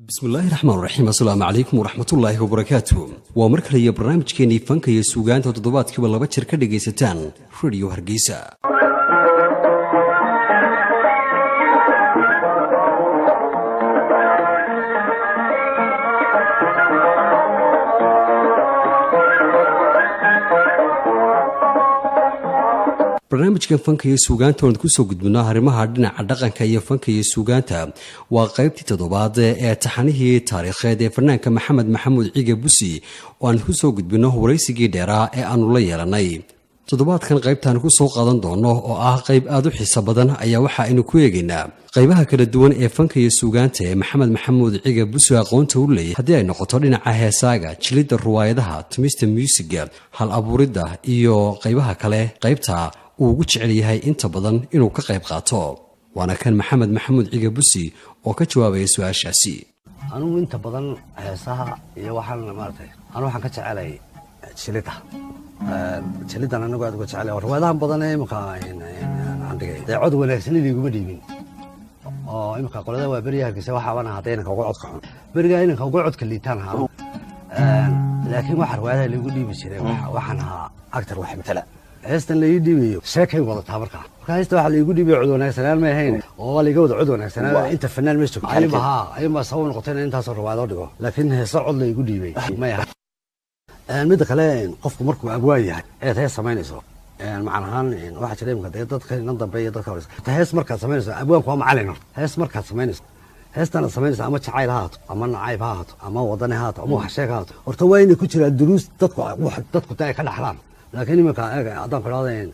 بسم الله الرحمن الرحيم. السلام عليكم ورحمة الله وبركاته. ومركل يا برنامج كيني فنك يسوقان تضبط كبل لبتشر كدقيستان راديو هرقيسة. barnaamijkan fanka iyo suugaanta oo ku soo gudbinaa arrimaha dhinaca dhaqanka iyo fanka iyo suugaanta waa qaybtii toddobaad ee taxanihii taariikheed ee fanaanka maxamed maxamuud ciige busi oo aan ku soo gudbino waraysigii dheeraa ee aanu la yeelanay. toddobaadkan qaybtaan ku soo qaadan doono oo ah qayb aad u xiiso badan ayaa waxa aynu ku eegaynaa qaybaha kala duwan ee fanka iyo suugaanta ee maxamed maxamuud ciige busi aqoonta u leeyahay haddii ay noqoto dhinaca heesaaga, jilidda ruwaayadaha, tumista muusiga, hal abuuridda iyo qaybaha kale qaybta uu ugu jecel yahay inta badan inuu ka qayb qaato. waana kan maxamed maxamuud ciige busi oo ka jawaabaya su'aashaasi. anigu inta badan heesaha iyo waxaan maartay anigu waxaan ka jecelay jilidan anigu aad uga jecelay ruwaadahan badan ee imika aan dhigay cod wanaagsan iguma dhiibin oo imika qolada waa beriga Hargeysa waxa wana hadayna ka codka xun beriga inanka uga codka liitaan ha laakiin waxa ruwaadaha lagu dhiibi jiray waxaan ahaa actor wax matala heestan la ii dhiibayo sheekay wada tabarka heesta waxa la igu dhiibay cod wanaagsan ma ahayn oo la iga wada cod wanaagsan inta fanaan ma joogto ayma soo noqotay intaas ruwaado dhigo laakiin heesa cod la igu dhiibay ma yahay mid kale qofku markuu abwaay yahay ee hees sameynayso macnahan waxa jiray imka dadka in dambe iyo dadka hore hees marka sameynayso abwaanku waa macallin hees marka sameynayso heestan sameynayso ama jacayl haato ama nacayb haato ama wadani haato ama wax sheeg haato horta waa inay ku jiraan duruus dadku taay ka dhaxlaan laakiin imka adan qaraadeen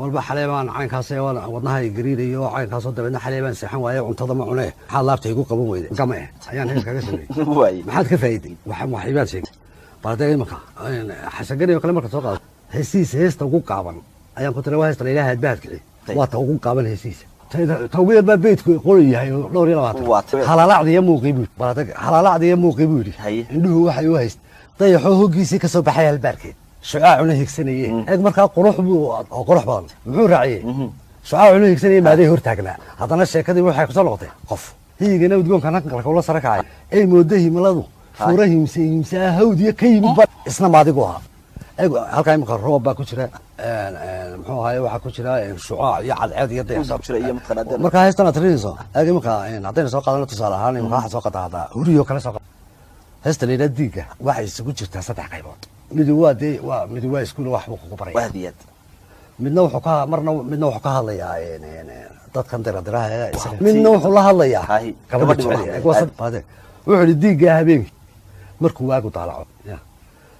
walba xaleebaan caynkaas ee wadnaha gariirayo caynkaas oo dabadna xaleebaan seexan waaye cuntada ma cunee waxa laabtay igu qaban weyday gama ayaan hees kaga sameeyay maxaad ka faa'iiday wax ibaan sheegay baadagay marka xasagani kale marka soo qaado heesta ugu qaaban ayaan ku tiray heesta ilaahay baadkii waa ta ugu qaaban heesiisa tawgeed baa beedku qorayahay dhowr iyo 20 halalaacdiya muuqibu halalaacdiya muuqibu indhuhu waxay u hayst dayaxo hogiisi ka soo baxay albaarkeed shucaacuna higsanayeen eeg marka qurux badan muxuu raaciyay shucaacuna higsanayeen maaday hor taagnaa haddana sheekadii waxay ku soo noqotay qof hiigana udgoonka naqalka ula sarakay ay moodahi maladu furahimsa hawdiya ka yimid isna maadigu ahaa halka imka roob baa ku jira muxuu ahaay waxa ku jira shucaac iyo cadceed iyo dayax soo jira iyo midqanaadeen marka heestan atriinso imka hadayna soo qaadano tusaale ahaan imka waxa soo qaada huriyo kala soo heesta leeyahay diiga waxa isugu jirta saddex qaybood mid waa iskuul wax ku baray waadiyad midna wuxuu ka hadlayaa dadkan diradiraha midna wuxuu la hadlayaa gabadha wuxuu diiga habeenkii markuu waagu daalaco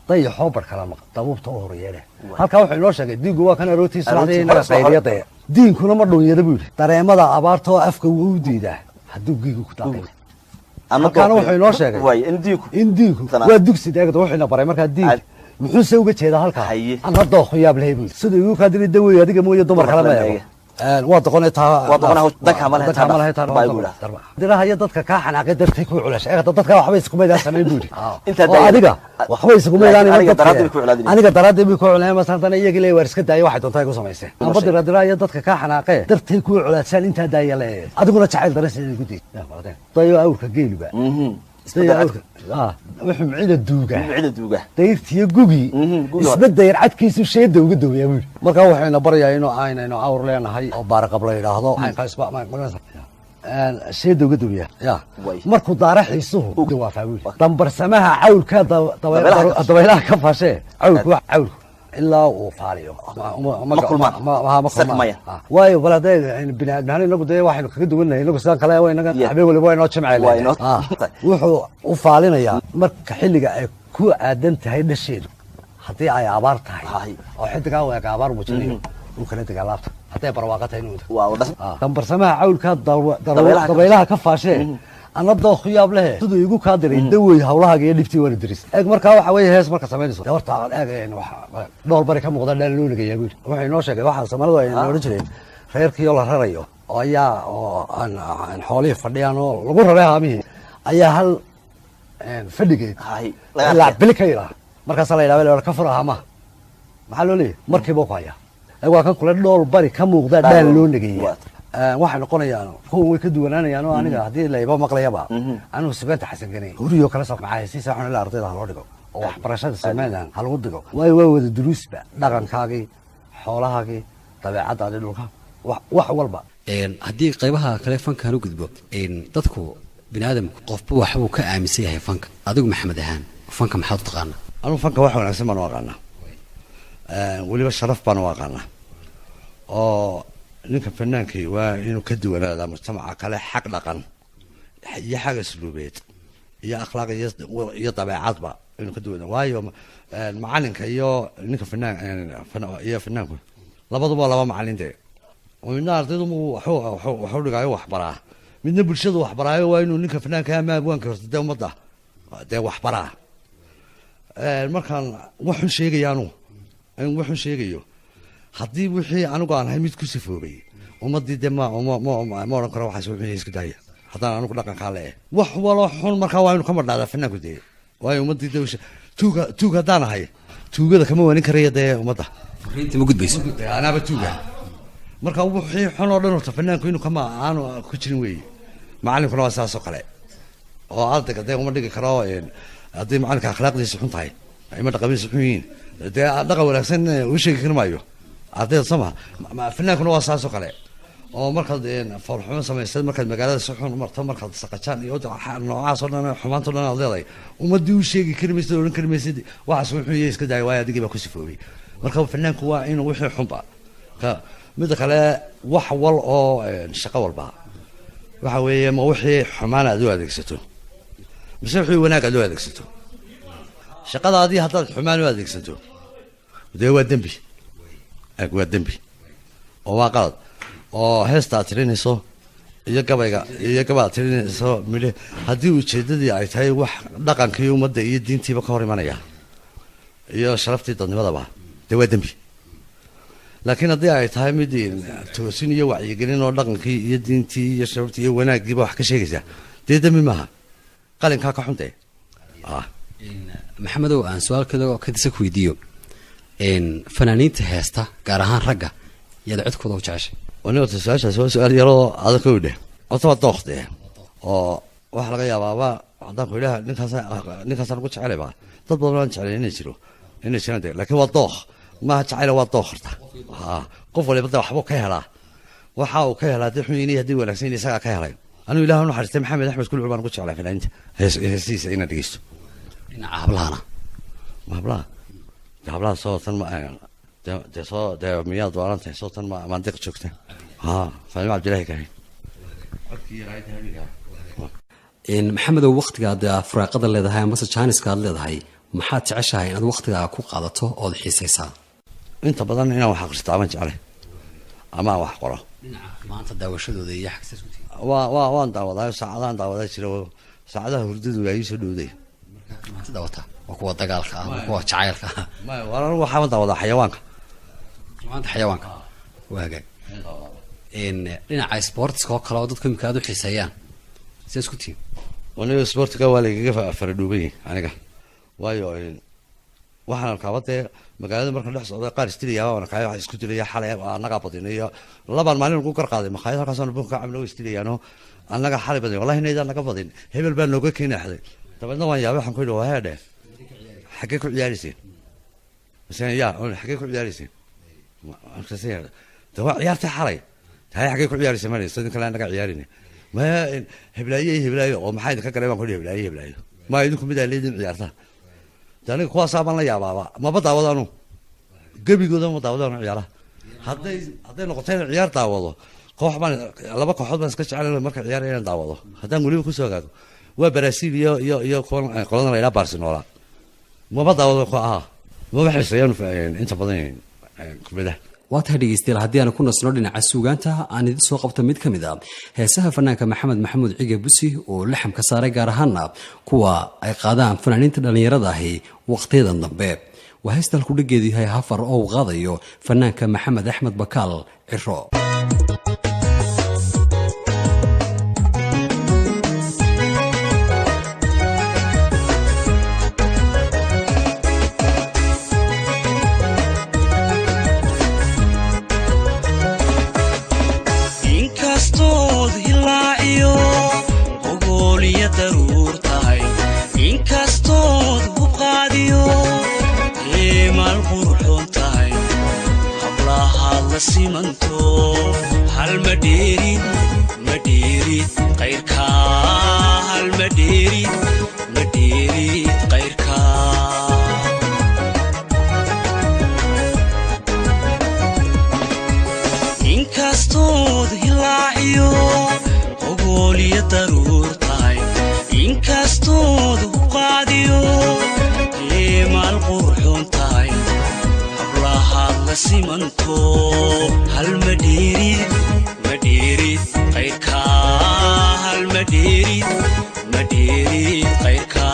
dayaxo barkala dabuubta u horeeyay halka wuxuu inoo sheegay diigu waa kan arootii salaadayna qayriyada diinkuna ma dhonyada buu dareemada abaarto afka uu diidaa haduu giigu ku taaqay kana wuxuu inoo sheegay in diigu waa dugsi deegada wuxuu ina baray marka diig muxuu soo uga jeedaa halka aan hadda khiyaab lahayn sidoo uu ka diray daway adiga mooyo dumar kala ma yahay وضغنتها ضغنها دراها dadka ka xanaaqay dartii ku culash dadka waxba isku meedaa sameyn buudi inta adiga waxba isku meedaan aniga daraadii ku culaay ma santan iyaga leeyahay iska daay waxay doontaa ku sameysay amba diraaya dadka ka xanaaqay dartii ku culaashan inta daayale adiguna jacayl darasay gudi tayo awrka geeliba wuxuu micida duuga dayrtiyo gugi isbedayr cadkiisu sheeda uga dawaya buu marka waxayna barayaa inuu aynayno awr leenahay oo baarqab la yiraahdo qaysba sheeda uga dawaya markuu daaraxiisuhu waa faawiil dambarsamaha cawlka dabaylaha ka faashe cawlku ilaa uu faaliyo Ma kulmaan. Sarmaya. waayo bal hadday bini aadmahan inagu dee waxaynu kaga duwannahay inagu sidaan kale waa inaga habeen waliba waa inoo Waa inoo- jimcay wuxuu u faalinayaa marka xilliga ay ku aadan tahay dhasheedu haddii ay abaar tahay Hay. oo xidigaa weega abaar muujinayo uu kala degaa laabta hadday barwaaqa tahay inuu waa wada dambarsamaha cawlkaa Dabaylaha ka- dabaylaha ka faashee ana dooq yaab lehe siduu igu kaa diray dawey hawlahaaga iyo dhibtii waana diris eeg markaa waxa weeye hees marka samaynayso dee horta aan eeg dhowr bari ka muuqda dhaan loo nagayaa buuri wuxuu inoo sheegay waxaa soomalidu ay odhan jireen reerkiioo la rarayo oo ayaa oo aan xoolihii fadhiyaan oo lagu raray haamihii ayaa hal fadhigeed hay ilaa bili ka yidhaa markaasaa la yidhahda ka fura haamaha maxaa loo leeyahy markiiba ku hayaa waa kan kule dhool bari ka muuqda dhaan loo nageeya waxay noqonayaan kuwan way ka duwanaanayaan oo aniga haddii layba maqlayaba anigu sugaanta xasan ganay huriyoo kala soo macaayasiisa xun ilaa ardayda ha loo dhigo oo waxbarashada somalilan ha lagu digo waayo waa wada duruusba dhaqankaagii xoolahaagii dabeecaddaadii dhulka wax walba haddii qaybaha kale fankaan u gudbo dadku bini aadamku qofba waxbuu ka aaminsan yahay fanka adigu maxamed ahaan fanka maxaad u taqaanaa anugu fanka wax wanaagsan baan u aqaanaa weliba sharaf baan u aqaanaa oo ninka fanaankii waa inuu ka duwanaadaa mujtamaca kale xag dhaqan iyo xag asluubeed iyo akhlaaq iyo dabeecadba inuu ka duwanaa waayo macalinka iyo ninka iyo fanaanku labaduba laba macalin dee midna ardaydu waxu dhigaayo waxbaraa midna bulshadu waxbaraayo waa inuu ninka fanaanka ama abwaanka horta dee ummadda dee waxbaraa markaan waxun sheegaya anugu waxun sheegayo haddii wixii anigu aan ahay mid ku sifoobay ummadii dee ma odhan karo waxaas wuxuu iska daaya haddaan anigu dhaqankaa le wax walo xun markaa waa inu ka madhnaadaa fanaanku dee waayo ummadii dee tuug haddaan ahay tuugada kama wanin karaya dee ummadda fariinta ma gudbayso anaaba tuuga marka wixii xun oo dhan horta fanaanku inuu kama aanu ku jirin weeye macalinkuna waa saasoo kale oo ardayga dee uma dhigi karo haddii macalinka akhlaaqdiisa xun tahay ima dhaqamiisa xun yihiin dee dhaqan wanaagsan u sheegi kari maayo ardayda soo maha fanaankuna waa saasoo kale oo markaad foolxumo samaysad markaad magaalada si xun marto markaad saqajaan iyo noocaas oo dhan xumaantao dhan aad leedahay ummadii u sheegi kari maysid odhan kari maysid waxaas wuxuu yahay iska daaya waayo adigii baa ku sifoobay marka fanaanku waa inuu wixii xunba midda kale wax wal oo shaqo walba waxa weeye ma wixii xumaan aad u adeegsato mise wixii wanaag aad u adeegsato shaqadaadii haddaad xumaan u adeegsato dee waa dembi waa dembi oo waa qalad oo heesta aad tirinayso iyo gabayga iyo gaba aad tirinayso midhe haddii ujeeddadii ay tahay wax dhaqankii ummadda iyo diintiiba ka hor imanaya iyo sharaftii dadnimadaba dee waa dembi laakiin haddii ay tahay mid toosin iyo wacyigelin oo dhaqankii iyo diintii iyo sharaftii iyo wanaaggiiba wax ka sheegaysa dee dembi maaha qalinkaa ka xuntee maxamedow aan su-aal kale oo kadisa ku weydiiyo fanaaniinta heesta gaar ahaan ragga yaad codkooda u jeceshay aniga horta su-aashaas waa su-aal yaroo adag ka widhe horta waa dooq dee oo waxaa laga yaabaaba haddaan ku idhaha ninkaasaan ugu jecelayba dad badan aan jeclay inay jiraan dee laakiin waa dooq maaha jecayla waa dooq horta qof waliba de waxbuu ka helaa waxa uu ka helaa haddii xun yini haddii wanaagsan yini isagaa ka helay anigu ilaah u naxariistay maxamed axmed kulcul baan ugu jeclay fanaaniinta heesihiisa inaan dhegeysto dhinaca hablahana hablaha soo tan ma dee soo dee miyaad waalan tahay soo tan maandiq joogta faanimo cabdillahi kahay maxamedow waktigaad furaaqada leedahay amase jaaniska aad leedahay maxaad jeceshahay inaad waktigaa ku qaadato ood xiisaysaa inta badan inaan wax akhristo amaan jeclay ama aan wax qoro maanta daawashadooda iyo xagsaas waan daawadaayo saacadaan daawadaa jira saacadaha hurdadu waa ii soo dhowday maanta daawata waa kuwa dagaalka ah waa kuwa jacaylka ah anigu waxaama daawadaa xayawaanka maanta xayawaanka waa hagaag dhinaca sportska oo kale oo dadka imika aad u xiiseeyaan sidaas ku tihin aniga sportiga waa lagaga faradhuuban yahay aniga waayo waxaan arkaaba dee magaalada markaan dhex socda qaar isdilayaa waan arkaya wax isku dilaya xalay annagaa badinay iyo labaan maalin lagu garqaaday makhaayad halkaasaan bunka ka cabna way isdilayaanoo annaga xalay badin wallahi inaydaan naga badin hebel baa nooga keenaxday dabeedna waan yaabay waxaan ku yidhi waa heedhe xaggee ku ciyaarayseen masaan yaa xaggee ku ciyaarayseen de waa ciyaartay xalay tahay xaggee ku ciyaarayseen mana sidin kale annaga ciyaarina maya heblaayo iyo heblaayo oo maxaa idinka galay baan ku yidhi heblaayo maa idinku mid aa leedin ciyaartaa aniga kuwaasaa baan la yaabaaba maba daawada anu gebigooda ma daawadaan ciyaaraha hadday noqotay in ciyaar daawado koox baan laba kooxood baan iska jecelahay marka ciyaar inaan daawado haddaan weliba ku soo gaago waa Brazil iyo qoladan la yiraahdo Barcelona ma daawado kooxaha ma waxaysan inta badan kubada waa tahay dhegeystayaal haddii aan ku nasno dhinaca suugaanta aan idin soo qabto mid ka mid ah heesaha fanaanka maxamed maxamuud cige busi oo laxam ka saaray gaar ahaana kuwa ay qaadaan fanaaniinta dhallinyarada ahi waqtiyadan dambe waa heesta halku dhigeedu yahay hafar oo uu qaadayo fanaanka maxamed axmed bakaal ciro simanto hal madheerid qayrka hal madheerid qayrka inkastood hilaaciyo ogooliya daruur tahay inkastood u qaadiyo maal qurxoon tahay simanto hal madheerid qayrka hal madheerid qayrka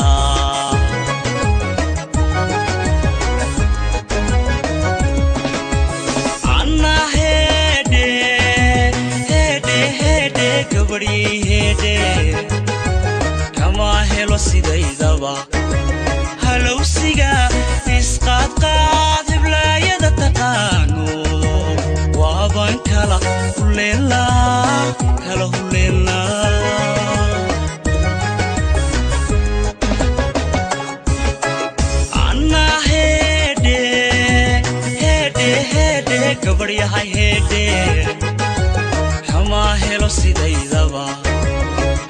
anna heede gabadhi heede kama helo sidaydaba halowsiga isqaadqaad heblaayada taqaano waaban kala huleelaa anna heede gabadhyahay heede kama helo sidaydaba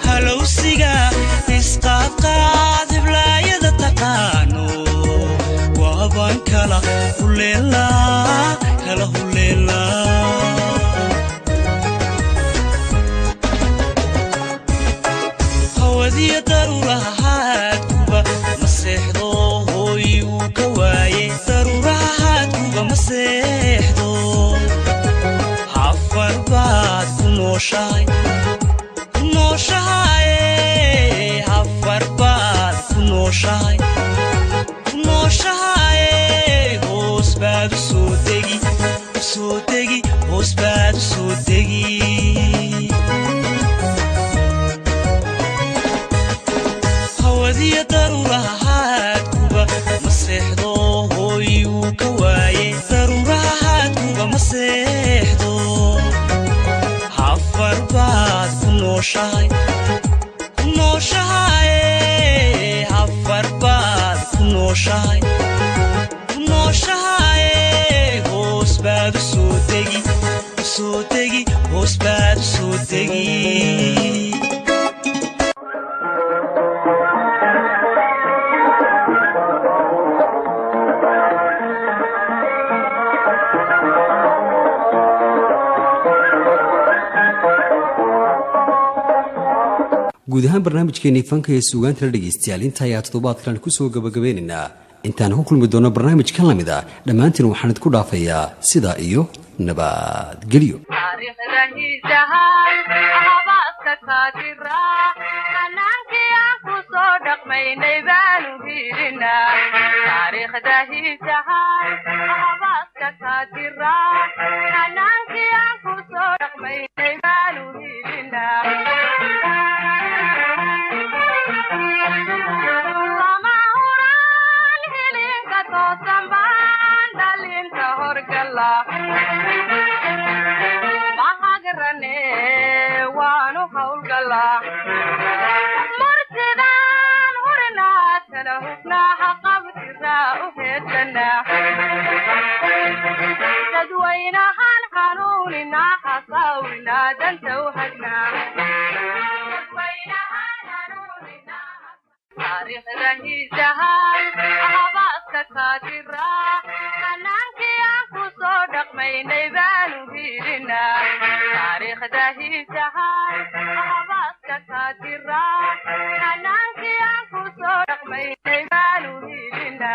halowsiga isqaadqaad heblaayada taqaano waaban kala huleelaa hawadiya daruurahaadkuba ma seexdo hooy uu ka waaye daruurahaadkuba ma seexdo hafar baad ku nooshahay hafar baad ku nooshahay hoos baad u soo degi hoos baad u soo degi hawadiya daruurahaadkuba ma seexdo hooy uu ka waaye daruurahaadkuba ma seexdo hafar baad ku nooshahay hafar baad ku nooshahay hoos baad u soo degi hoos baad u soo degi guud ahaan barnaamijkeenii fanka ee suugaanta la dhegaystayaal inta ayaa toddobaadkan ku soo gabagabeynaynaa intaan ku kulmi doono barnaamijkan lamid a dhammaantiin waxaan idinku dhaafayaa sidaa iyo nabadgelyo taariikhda hiisaha ahabaadka kaatira kanaankiya dhaqmaynay baanu hiilina taariikhda hiisaha ahabaaska kaadira hanaankii aan ku soo dhaqmaynay baanu hiilina